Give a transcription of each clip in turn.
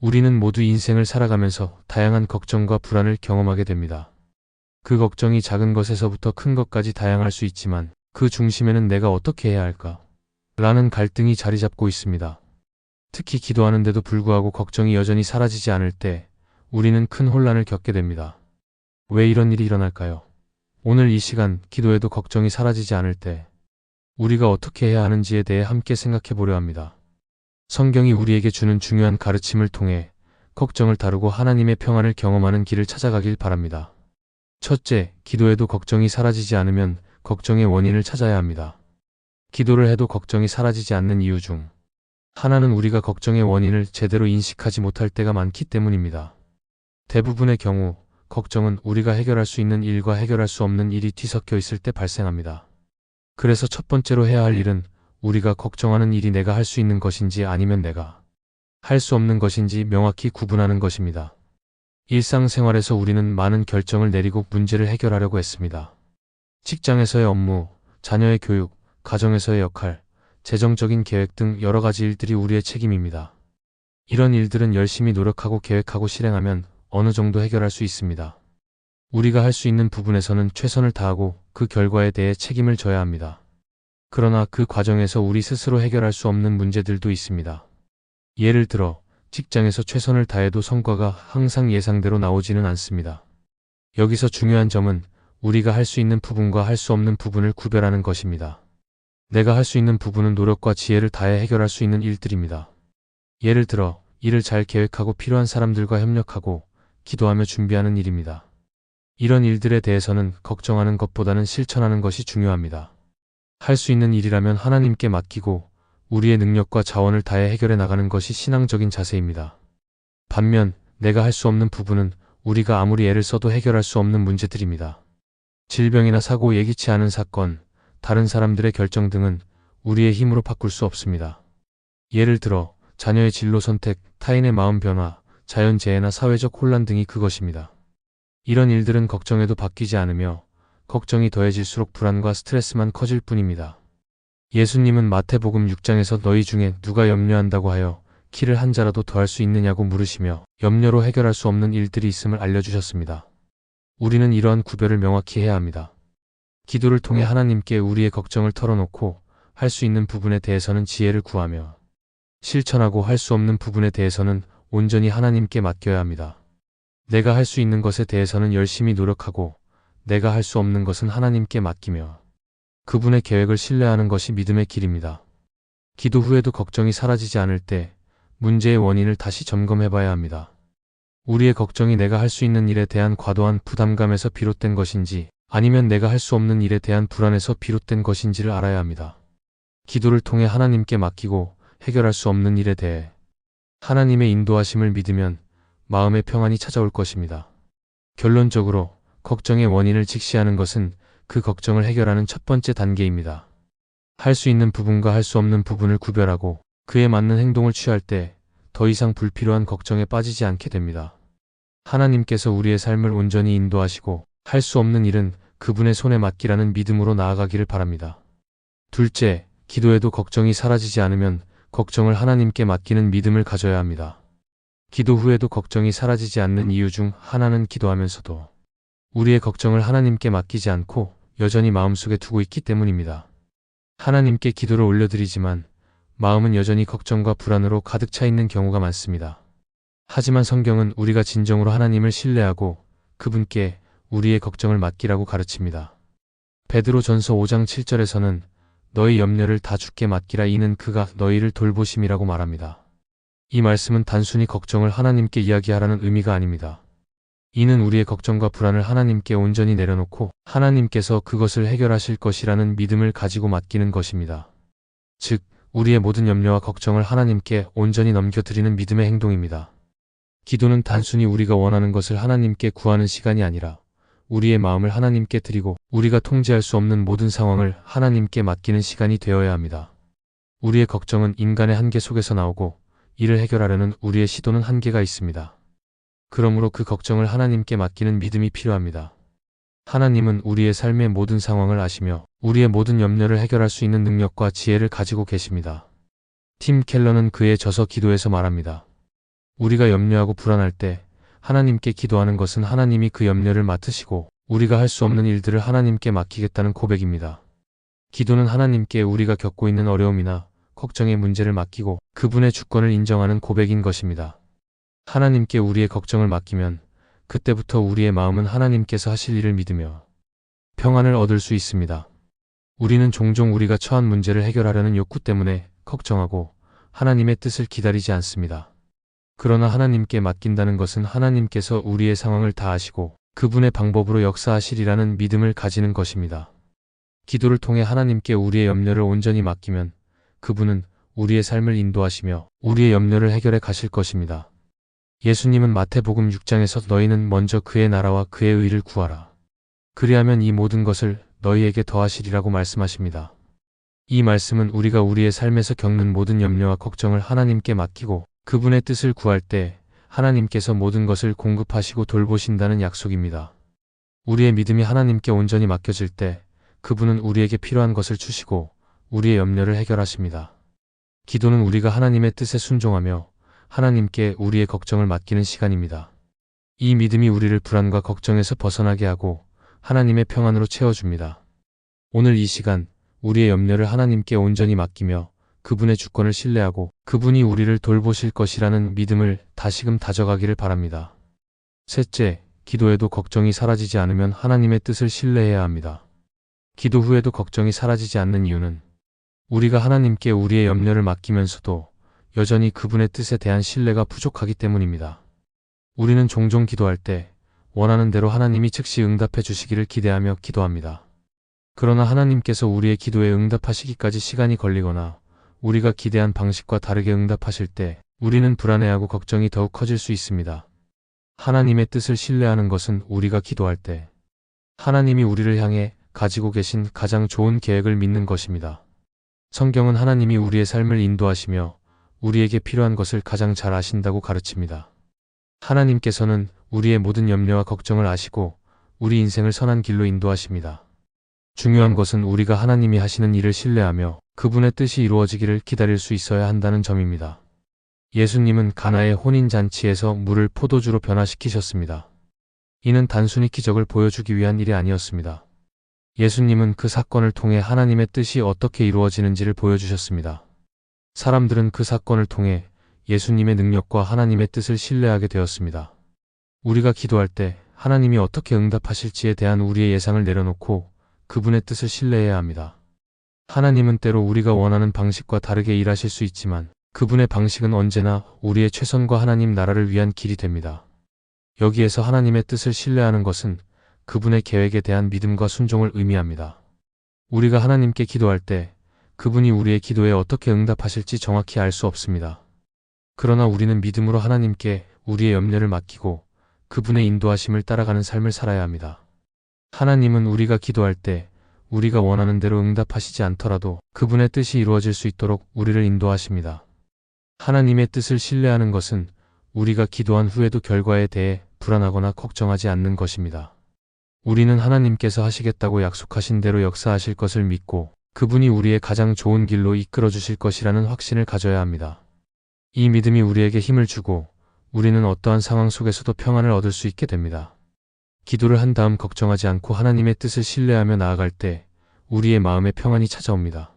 우리는 모두 인생을 살아가면서 다양한 걱정과 불안을 경험하게 됩니다. 그 걱정이 작은 것에서부터 큰 것까지 다양할 수 있지만 그 중심에는 내가 어떻게 해야 할까? 라는 갈등이 자리 잡고 있습니다. 특히 기도하는데도 불구하고 걱정이 여전히 사라지지 않을 때 우리는 큰 혼란을 겪게 됩니다. 왜 이런 일이 일어날까요? 오늘 이 시간 기도해도 걱정이 사라지지 않을 때 우리가 어떻게 해야 하는지에 대해 함께 생각해 보려 합니다. 성경이 우리에게 주는 중요한 가르침을 통해 걱정을 다루고 하나님의 평안을 경험하는 길을 찾아가길 바랍니다. 첫째, 기도해도 걱정이 사라지지 않으면 걱정의 원인을 찾아야 합니다. 기도를 해도 걱정이 사라지지 않는 이유 중 하나는 우리가 걱정의 원인을 제대로 인식하지 못할 때가 많기 때문입니다. 대부분의 경우 걱정은 우리가 해결할 수 있는 일과 해결할 수 없는 일이 뒤섞여 있을 때 발생합니다. 그래서 첫 번째로 해야 할 일은 우리가 걱정하는 일이 내가 할 수 있는 것인지 아니면 내가 할 수 없는 것인지 명확히 구분하는 것입니다. 일상생활에서 우리는 많은 결정을 내리고 문제를 해결하려고 했습니다. 직장에서의 업무, 자녀의 교육, 가정에서의 역할, 재정적인 계획 등 여러 가지 일들이 우리의 책임입니다. 이런 일들은 열심히 노력하고 계획하고 실행하면 어느 정도 해결할 수 있습니다. 우리가 할 수 있는 부분에서는 최선을 다하고 그 결과에 대해 책임을 져야 합니다. 그러나 그 과정에서 우리 스스로 해결할 수 없는 문제들도 있습니다. 예를 들어 직장에서 최선을 다해도 성과가 항상 예상대로 나오지는 않습니다. 여기서 중요한 점은 우리가 할 수 있는 부분과 할 수 없는 부분을 구별하는 것입니다. 내가 할 수 있는 부분은 노력과 지혜를 다해 해결할 수 있는 일들입니다. 예를 들어 일을 잘 계획하고 필요한 사람들과 협력하고 기도하며 준비하는 일입니다. 이런 일들에 대해서는 걱정하는 것보다는 실천하는 것이 중요합니다. 할 수 있는 일이라면 하나님께 맡기고 우리의 능력과 자원을 다해 해결해 나가는 것이 신앙적인 자세입니다. 반면 내가 할 수 없는 부분은 우리가 아무리 애를 써도 해결할 수 없는 문제들입니다. 질병이나 사고, 예기치 않은 사건, 다른 사람들의 결정 등은 우리의 힘으로 바꿀 수 없습니다. 예를 들어 자녀의 진로 선택, 타인의 마음 변화, 자연재해나 사회적 혼란 등이 그것입니다. 이런 일들은 걱정해도 바뀌지 않으며 걱정이 더해질수록 불안과 스트레스만 커질 뿐입니다. 예수님은 마태복음 6장에서 너희 중에 누가 염려한다고 하여 키를 한 자라도 더할 수 있느냐고 물으시며 염려로 해결할 수 없는 일들이 있음을 알려주셨습니다. 우리는 이러한 구별을 명확히 해야 합니다. 기도를 통해 하나님께 우리의 걱정을 털어놓고 할 수 있는 부분에 대해서는 지혜를 구하며 실천하고 할 수 없는 부분에 대해서는 온전히 하나님께 맡겨야 합니다. 내가 할 수 있는 것에 대해서는 열심히 노력하고 내가 할 수 없는 것은 하나님께 맡기며 그분의 계획을 신뢰하는 것이 믿음의 길입니다. 기도 후에도 걱정이 사라지지 않을 때 문제의 원인을 다시 점검해 봐야 합니다. 우리의 걱정이 내가 할 수 있는 일에 대한 과도한 부담감에서 비롯된 것인지 아니면 내가 할 수 없는 일에 대한 불안에서 비롯된 것인지를 알아야 합니다. 기도를 통해 하나님께 맡기고 해결할 수 없는 일에 대해 하나님의 인도하심을 믿으면 마음의 평안이 찾아올 것입니다. 결론적으로 걱정의 원인을 직시하는 것은 그 걱정을 해결하는 첫 번째 단계입니다. 할 수 있는 부분과 할 수 없는 부분을 구별하고 그에 맞는 행동을 취할 때 더 이상 불필요한 걱정에 빠지지 않게 됩니다. 하나님께서 우리의 삶을 온전히 인도하시고 할 수 없는 일은 그분의 손에 맡기라는 믿음으로 나아가기를 바랍니다. 둘째, 기도해도 걱정이 사라지지 않으면 걱정을 하나님께 맡기는 믿음을 가져야 합니다. 기도 후에도 걱정이 사라지지 않는 이유 중 하나는 기도하면서도 우리의 걱정을 하나님께 맡기지 않고 여전히 마음속에 두고 있기 때문입니다. 하나님께 기도를 올려드리지만 마음은 여전히 걱정과 불안으로 가득 차 있는 경우가 많습니다. 하지만 성경은 우리가 진정으로 하나님을 신뢰하고 그분께 우리의 걱정을 맡기라고 가르칩니다. 베드로전서 5장 7절에서는 너희 염려를 다 주께 맡기라 이는 그가 너희를 돌보심이라고 말합니다. 이 말씀은 단순히 걱정을 하나님께 이야기하라는 의미가 아닙니다. 이는 우리의 걱정과 불안을 하나님께 온전히 내려놓고 하나님께서 그것을 해결하실 것이라는 믿음을 가지고 맡기는 것입니다. 즉, 우리의 모든 염려와 걱정을 하나님께 온전히 넘겨드리는 믿음의 행동입니다. 기도는 단순히 우리가 원하는 것을 하나님께 구하는 시간이 아니라 우리의 마음을 하나님께 드리고 우리가 통제할 수 없는 모든 상황을 하나님께 맡기는 시간이 되어야 합니다. 우리의 걱정은 인간의 한계 속에서 나오고 이를 해결하려는 우리의 시도는 한계가 있습니다. 그러므로 그 걱정을 하나님께 맡기는 믿음이 필요합니다. 하나님은 우리의 삶의 모든 상황을 아시며 우리의 모든 염려를 해결할 수 있는 능력과 지혜를 가지고 계십니다. 팀 켈러는 그의 저서 기도에서 말합니다. 우리가 염려하고 불안할 때 하나님께 기도하는 것은 하나님이 그 염려를 맡으시고 우리가 할 수 없는 일들을 하나님께 맡기겠다는 고백입니다. 기도는 하나님께 우리가 겪고 있는 어려움이나 걱정의 문제를 맡기고 그분의 주권을 인정하는 고백인 것입니다. 하나님께 우리의 걱정을 맡기면 그때부터 우리의 마음은 하나님께서 하실 일을 믿으며 평안을 얻을 수 있습니다. 우리는 종종 우리가 처한 문제를 해결하려는 욕구 때문에 걱정하고 하나님의 뜻을 기다리지 않습니다. 그러나 하나님께 맡긴다는 것은 하나님께서 우리의 상황을 다 아시고 그분의 방법으로 역사하시리라는 믿음을 가지는 것입니다. 기도를 통해 하나님께 우리의 염려를 온전히 맡기면 그분은 우리의 삶을 인도하시며 우리의 염려를 해결해 가실 것입니다. 예수님은 마태복음 6장에서 너희는 먼저 그의 나라와 그의 의를 구하라. 그리하면 이 모든 것을 너희에게 더하시리라고 말씀하십니다. 이 말씀은 우리가 우리의 삶에서 겪는 모든 염려와 걱정을 하나님께 맡기고 그분의 뜻을 구할 때 하나님께서 모든 것을 공급하시고 돌보신다는 약속입니다. 우리의 믿음이 하나님께 온전히 맡겨질 때 그분은 우리에게 필요한 것을 주시고 우리의 염려를 해결하십니다. 기도는 우리가 하나님의 뜻에 순종하며 하나님께 우리의 걱정을 맡기는 시간입니다. 이 믿음이 우리를 불안과 걱정에서 벗어나게 하고 하나님의 평안으로 채워줍니다. 오늘 이 시간 우리의 염려를 하나님께 온전히 맡기며 그분의 주권을 신뢰하고 그분이 우리를 돌보실 것이라는 믿음을 다시금 다져가기를 바랍니다. 셋째, 기도에도 걱정이 사라지지 않으면 하나님의 뜻을 신뢰해야 합니다. 기도 후에도 걱정이 사라지지 않는 이유는 우리가 하나님께 우리의 염려를 맡기면서도 여전히 그분의 뜻에 대한 신뢰가 부족하기 때문입니다. 우리는 종종 기도할 때 원하는 대로 하나님이 즉시 응답해 주시기를 기대하며 기도합니다. 그러나 하나님께서 우리의 기도에 응답하시기까지 시간이 걸리거나 우리가 기대한 방식과 다르게 응답하실 때 우리는 불안해하고 걱정이 더욱 커질 수 있습니다. 하나님의 뜻을 신뢰하는 것은 우리가 기도할 때 하나님이 우리를 향해 가지고 계신 가장 좋은 계획을 믿는 것입니다. 성경은 하나님이 우리의 삶을 인도하시며 우리에게 필요한 것을 가장 잘 아신다고 가르칩니다. 하나님께서는 우리의 모든 염려와 걱정을 아시고 우리 인생을 선한 길로 인도하십니다. 중요한 것은 우리가 하나님이 하시는 일을 신뢰하며 그분의 뜻이 이루어지기를 기다릴 수 있어야 한다는 점입니다. 예수님은 가나의 혼인잔치에서 물을 포도주로 변화시키셨습니다. 이는 단순히 기적을 보여주기 위한 일이 아니었습니다. 예수님은 그 사건을 통해 하나님의 뜻이 어떻게 이루어지는지를 보여주셨습니다. 사람들은 그 사건을 통해 예수님의 능력과 하나님의 뜻을 신뢰하게 되었습니다. 우리가 기도할 때 하나님이 어떻게 응답하실지에 대한 우리의 예상을 내려놓고 그분의 뜻을 신뢰해야 합니다. 하나님은 때로 우리가 원하는 방식과 다르게 일하실 수 있지만 그분의 방식은 언제나 우리의 최선과 하나님 나라를 위한 길이 됩니다. 여기에서 하나님의 뜻을 신뢰하는 것은 그분의 계획에 대한 믿음과 순종을 의미합니다. 우리가 하나님께 기도할 때 그분이 우리의 기도에 어떻게 응답하실지 정확히 알 수 없습니다. 그러나 우리는 믿음으로 하나님께 우리의 염려를 맡기고 그분의 인도하심을 따라가는 삶을 살아야 합니다. 하나님은 우리가 기도할 때 우리가 원하는 대로 응답하시지 않더라도 그분의 뜻이 이루어질 수 있도록 우리를 인도하십니다. 하나님의 뜻을 신뢰하는 것은 우리가 기도한 후에도 결과에 대해 불안하거나 걱정하지 않는 것입니다. 우리는 하나님께서 하시겠다고 약속하신 대로 역사하실 것을 믿고 그분이 우리의 가장 좋은 길로 이끌어 주실 것이라는 확신을 가져야 합니다. 이 믿음이 우리에게 힘을 주고 우리는 어떠한 상황 속에서도 평안을 얻을 수 있게 됩니다. 기도를 한 다음 걱정하지 않고 하나님의 뜻을 신뢰하며 나아갈 때 우리의 마음에 평안이 찾아옵니다.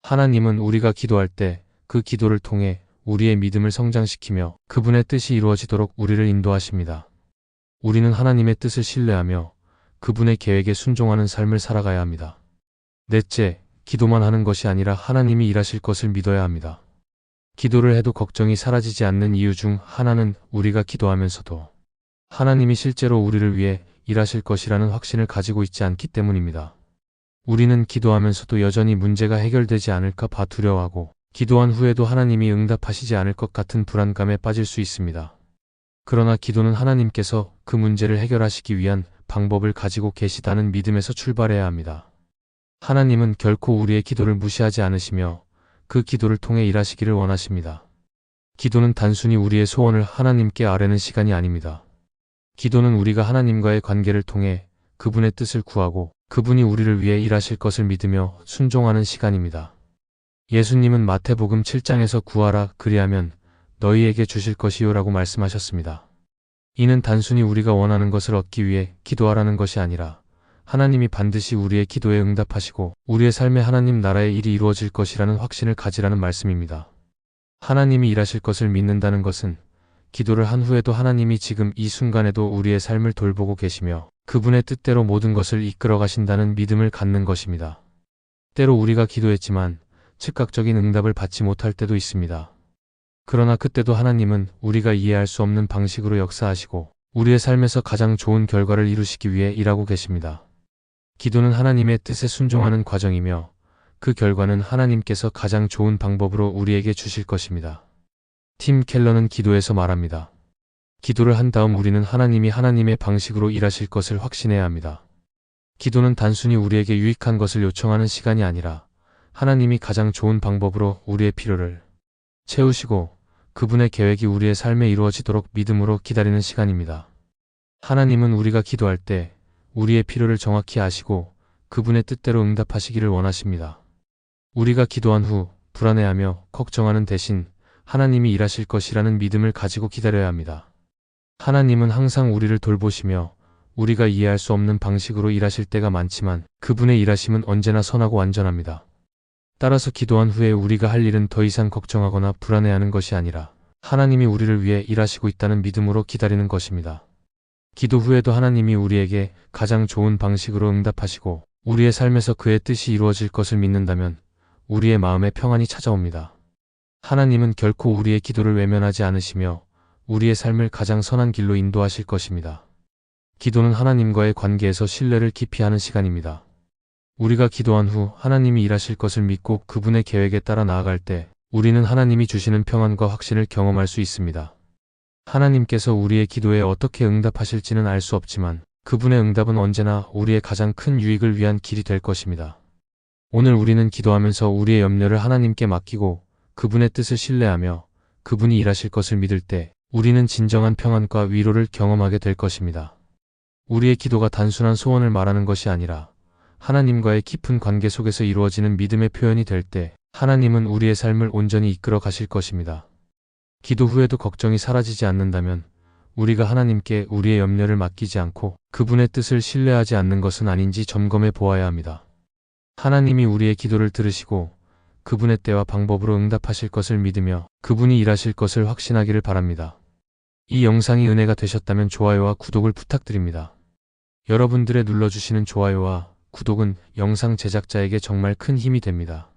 하나님은 우리가 기도할 때 그 기도를 통해 우리의 믿음을 성장시키며 그분의 뜻이 이루어지도록 우리를 인도하십니다. 우리는 하나님의 뜻을 신뢰하며 그분의 계획에 순종하는 삶을 살아가야 합니다. 넷째, 기도만 하는 것이 아니라 하나님이 일하실 것을 믿어야 합니다. 기도를 해도 걱정이 사라지지 않는 이유 중 하나는 우리가 기도하면서도 하나님이 실제로 우리를 위해 일하실 것이라는 확신을 가지고 있지 않기 때문입니다. 우리는 기도하면서도 여전히 문제가 해결되지 않을까 봐 두려워하고 기도한 후에도 하나님이 응답하시지 않을 것 같은 불안감에 빠질 수 있습니다. 그러나 기도는 하나님께서 그 문제를 해결하시기 위한 방법을 가지고 계시다는 믿음에서 출발해야 합니다. 하나님은 결코 우리의 기도를 무시하지 않으시며 그 기도를 통해 일하시기를 원하십니다. 기도는 단순히 우리의 소원을 하나님께 아뢰는 시간이 아닙니다. 기도는 우리가 하나님과의 관계를 통해 그분의 뜻을 구하고 그분이 우리를 위해 일하실 것을 믿으며 순종하는 시간입니다. 예수님은 마태복음 7장에서 구하라 그리하면 너희에게 주실 것이요라고 말씀하셨습니다. 이는 단순히 우리가 원하는 것을 얻기 위해 기도하라는 것이 아니라 하나님이 반드시 우리의 기도에 응답하시고 우리의 삶에 하나님 나라의 일이 이루어질 것이라는 확신을 가지라는 말씀입니다. 하나님이 일하실 것을 믿는다는 것은 기도를 한 후에도 하나님이 지금 이 순간에도 우리의 삶을 돌보고 계시며 그분의 뜻대로 모든 것을 이끌어 가신다는 믿음을 갖는 것입니다. 때로 우리가 기도했지만 즉각적인 응답을 받지 못할 때도 있습니다. 그러나 그때도 하나님은 우리가 이해할 수 없는 방식으로 역사하시고 우리의 삶에서 가장 좋은 결과를 이루시기 위해 일하고 계십니다. 기도는 하나님의 뜻에 순종하는 과정이며 그 결과는 하나님께서 가장 좋은 방법으로 우리에게 주실 것입니다. 팀 켈러는 기도에서 말합니다. 기도를 한 다음 우리는 하나님이 하나님의 방식으로 일하실 것을 확신해야 합니다. 기도는 단순히 우리에게 유익한 것을 요청하는 시간이 아니라 하나님이 가장 좋은 방법으로 우리의 필요를 채우시고 그분의 계획이 우리의 삶에 이루어지도록 믿음으로 기다리는 시간입니다. 하나님은 우리가 기도할 때 우리의 필요를 정확히 아시고 그분의 뜻대로 응답하시기를 원하십니다. 우리가 기도한 후 불안해하며 걱정하는 대신 하나님이 일하실 것이라는 믿음을 가지고 기다려야 합니다. 하나님은 항상 우리를 돌보시며 우리가 이해할 수 없는 방식으로 일하실 때가 많지만 그분의 일하심은 언제나 선하고 완전합니다. 따라서 기도한 후에 우리가 할 일은 더 이상 걱정하거나 불안해하는 것이 아니라 하나님이 우리를 위해 일하시고 있다는 믿음으로 기다리는 것입니다. 기도 후에도 하나님이 우리에게 가장 좋은 방식으로 응답하시고 우리의 삶에서 그의 뜻이 이루어질 것을 믿는다면 우리의 마음에 평안이 찾아옵니다. 하나님은 결코 우리의 기도를 외면하지 않으시며 우리의 삶을 가장 선한 길로 인도하실 것입니다. 기도는 하나님과의 관계에서 신뢰를 깊이 하는 시간입니다. 우리가 기도한 후 하나님이 일하실 것을 믿고 그분의 계획에 따라 나아갈 때 우리는 하나님이 주시는 평안과 확신을 경험할 수 있습니다. 하나님께서 우리의 기도에 어떻게 응답하실지는 알 수 없지만 그분의 응답은 언제나 우리의 가장 큰 유익을 위한 길이 될 것입니다. 오늘 우리는 기도하면서 우리의 염려를 하나님께 맡기고 그분의 뜻을 신뢰하며 그분이 일하실 것을 믿을 때 우리는 진정한 평안과 위로를 경험하게 될 것입니다. 우리의 기도가 단순한 소원을 말하는 것이 아니라 하나님과의 깊은 관계 속에서 이루어지는 믿음의 표현이 될 때 하나님은 우리의 삶을 온전히 이끌어 가실 것입니다. 기도 후에도 걱정이 사라지지 않는다면 우리가 하나님께 우리의 염려를 맡기지 않고 그분의 뜻을 신뢰하지 않는 것은 아닌지 점검해 보아야 합니다. 하나님이 우리의 기도를 들으시고 그분의 때와 방법으로 응답하실 것을 믿으며 그분이 일하실 것을 확신하기를 바랍니다. 이 영상이 은혜가 되셨다면 좋아요와 구독을 부탁드립니다. 여러분들의 눌러주시는 좋아요와 구독은 영상 제작자에게 정말 큰 힘이 됩니다.